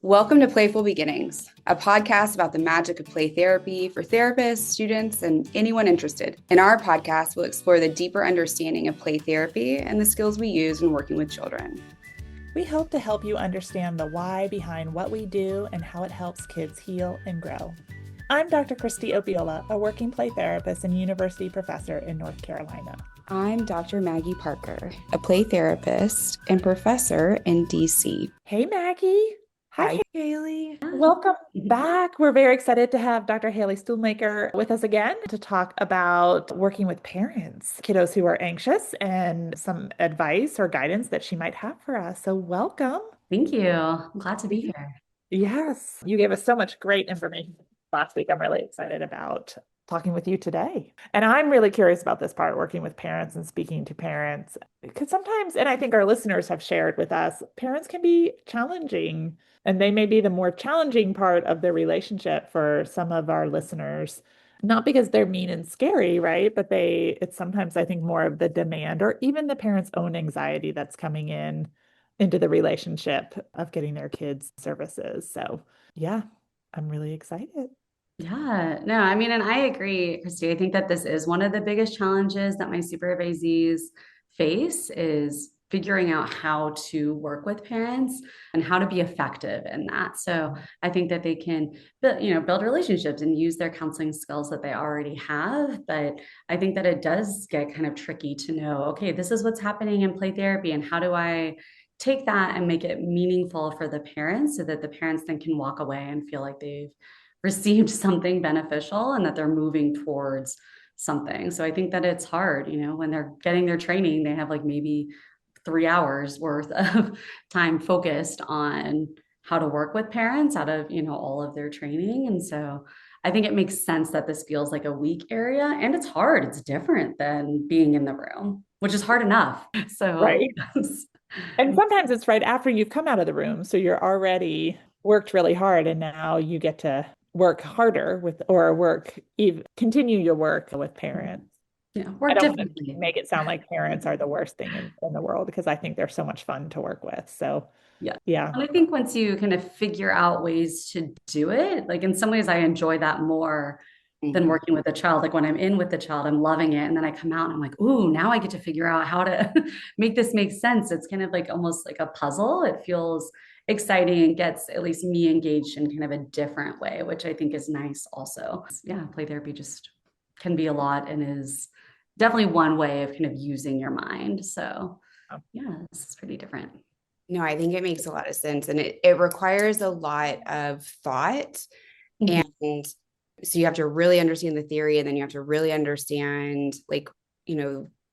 Welcome to Playful Beginnings, a podcast about the magic of play therapy for therapists, students, and anyone interested. In our podcast, we'll explore the deeper understanding of play therapy and the skills we use when working with children. We hope to help you understand the why behind what we do and how it helps kids heal and grow. I'm Dr. Christy Opiola, a working play therapist and university professor in North Carolina. I'm Dr. Maggie Parker, a play therapist and professor in DC. Hey, Maggie. Hi, Hayley. Welcome back. We're very excited to have Dr. Hayley Stulmaker with us again to talk about working with parents, kiddos who are anxious, and some advice or guidance that she might have for us. So welcome. Thank you. I'm glad to be here. Yes, you gave us so much great information last week. I'm really excited about talking with you today. And I'm really curious about this part, working with parents and speaking to parents, because sometimes, and I think our listeners have shared with us, parents can be challenging, and they may be the more challenging part of the relationship for some of our listeners. Not because they're mean and scary, right? But it's sometimes, I think, more of the demand or even the parents' own anxiety that's coming into the relationship of getting their kids services. So yeah, I'm really excited. Yeah, no, I mean, and I agree, Christy. I think that this is one of the biggest challenges that my supervisees face is figuring out how to work with parents and how to be effective in that. So I think that they can build relationships and use their counseling skills that they already have. But I think that it does get kind of tricky to know, okay, this is what's happening in play therapy, and how do I take that and make it meaningful for the parents so that the parents then can walk away and feel like they've received something beneficial and that they're moving towards something. So I think that it's hard, when they're getting their training, they have like maybe 3 hours worth of time focused on how to work with parents out of, all of their training. And so I think it makes sense that this feels like a weak area, and it's hard. It's different than being in the room, which is hard enough. So, right. And sometimes it's right after you've come out of the room. So you're already worked really hard, and now you get to work harder continue your work with parents. Yeah, I don't want to make it sound like parents are the worst thing in the world, because I think they're so much fun to work with. So yeah. And I think once you kind of figure out ways to do it, like in some ways I enjoy that more than working with a child. Like when I'm in with the child, I'm loving it. And then I come out and I'm like, ooh, now I get to figure out how to make this make sense. It's kind of like almost like a puzzle. It feels exciting and gets at least me engaged in kind of a different way, which I think is nice also. Yeah, play therapy just can be a lot and is definitely one way of kind of using your mind. So yeah, this is pretty different. No, I think it makes a lot of sense, and it requires a lot of thought. And so you have to really understand the theory, and then you have to really understand,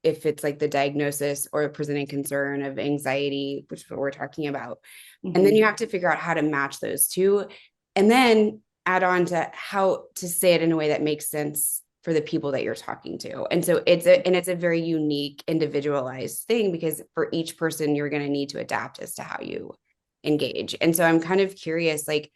if it's like the diagnosis or presenting concern of anxiety, which is what we're talking about. And then you have to figure out how to match those two, and then add on to how to say it in a way that makes sense for the people that you're talking to. And so it's a very unique, individualized thing, because for each person, you're going to need to adapt as to how you engage. And so I'm kind of curious, like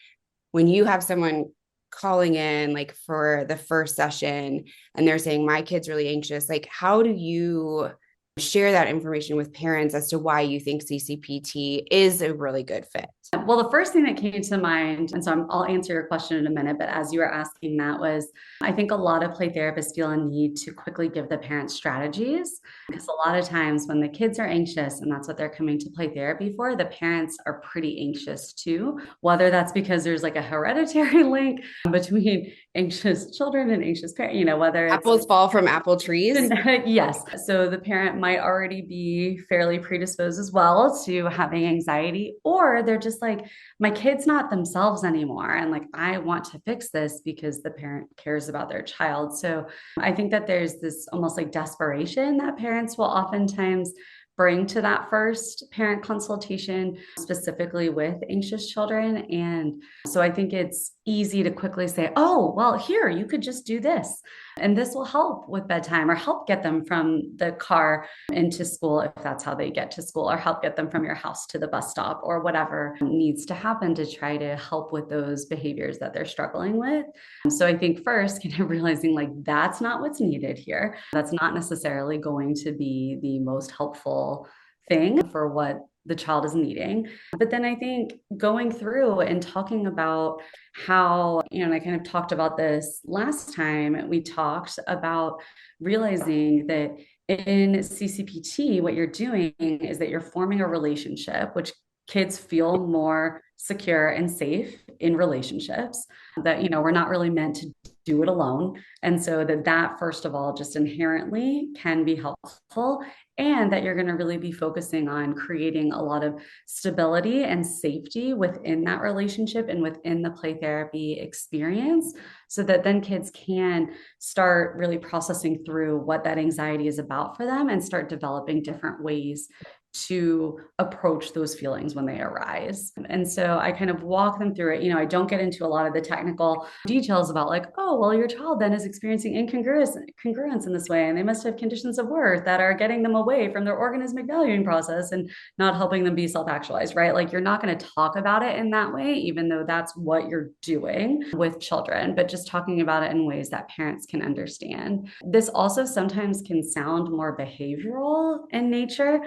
when you have someone calling in like for the first session and they're saying, my kid's really anxious, like how do you share that information with parents as to why you think CCPT is a really good fit? Well, the first thing that came to mind, and so I'll answer your question in a minute, but as you were asking that, was I think a lot of play therapists feel a need to quickly give the parents strategies, because a lot of times when the kids are anxious and that's what they're coming to play therapy for, the parents are pretty anxious too, whether that's because there's like a hereditary link between anxious children and anxious parents, whether apples fall from apple trees. Yes. So the parent might already be fairly predisposed as well to having anxiety, or they're just like, my kid's not themselves anymore. And like, I want to fix this because the parent cares about their child. So I think that there's this almost like desperation that parents will oftentimes bring to that first parent consultation, specifically with anxious children. And so I think it's easy to quickly say, oh, well, here, you could just do this. And this will help with bedtime, or help get them from the car into school if that's how they get to school, or help get them from your house to the bus stop, or whatever needs to happen to try to help with those behaviors that they're struggling with. So I think first, kind of realizing like that's not what's needed here. That's not necessarily going to be the most helpful thing for what the child is needing. But then I think going through and talking about how, and I kind of talked about this last time we talked about realizing that in CCPT, what you're doing is that you're forming a relationship, which kids feel more secure and safe in relationships, that, we're not really meant to do it alone. And so that first of all, just inherently can be helpful, and that you're going to really be focusing on creating a lot of stability and safety within that relationship and within the play therapy experience, so that then kids can start really processing through what that anxiety is about for them and start developing different ways to approach those feelings when they arise. And so I kind of walk them through it. I don't get into a lot of the technical details about like, oh, well, your child then is experiencing congruence in this way, and they must have conditions of worth that are getting them away from their organismic valuing process and not helping them be self-actualized, right? Like, you're not going to talk about it in that way, even though that's what you're doing with children, but just talking about it in ways that parents can understand. This also sometimes can sound more behavioral in nature,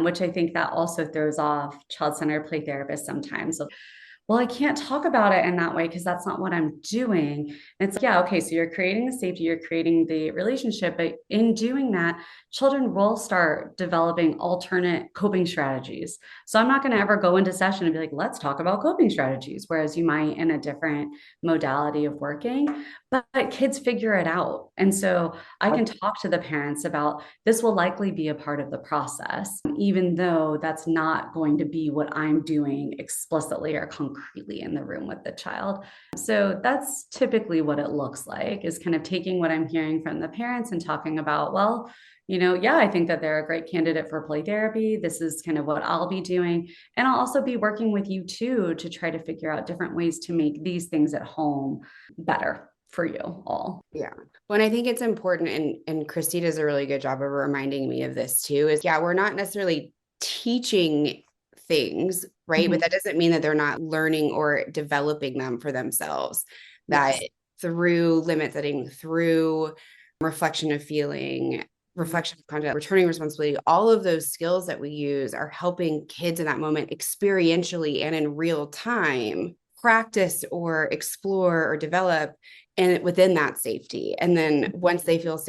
which I think that also throws off child-centered play therapists sometimes. Well, I can't talk about it in that way because that's not what I'm doing. And it's like, yeah, okay, so you're creating the safety, you're creating the relationship, but in doing that, children will start developing alternate coping strategies. So I'm not going to ever go into session and be like, let's talk about coping strategies, whereas you might in a different modality of working, but kids figure it out. And so I can talk to the parents about this will likely be a part of the process, even though that's not going to be what I'm doing explicitly or concretely in the room with the child. So that's typically what it looks like, is kind of taking what I'm hearing from the parents and talking about, well, yeah, I think that they're a great candidate for play therapy. This is kind of what I'll be doing. And I'll also be working with you too to try to figure out different ways to make these things at home better for you all. Yeah. Well, and I think it's important, and Christy does a really good job of reminding me of this too, is we're not necessarily teaching things, right? Mm-hmm. But that doesn't mean that they're not learning or developing them for themselves. That through limit setting, through reflection of feeling, reflection of content, returning responsibility, all of those skills that we use are helping kids in that moment experientially and in real time practice or explore or develop and within that safety. And then once they feel secure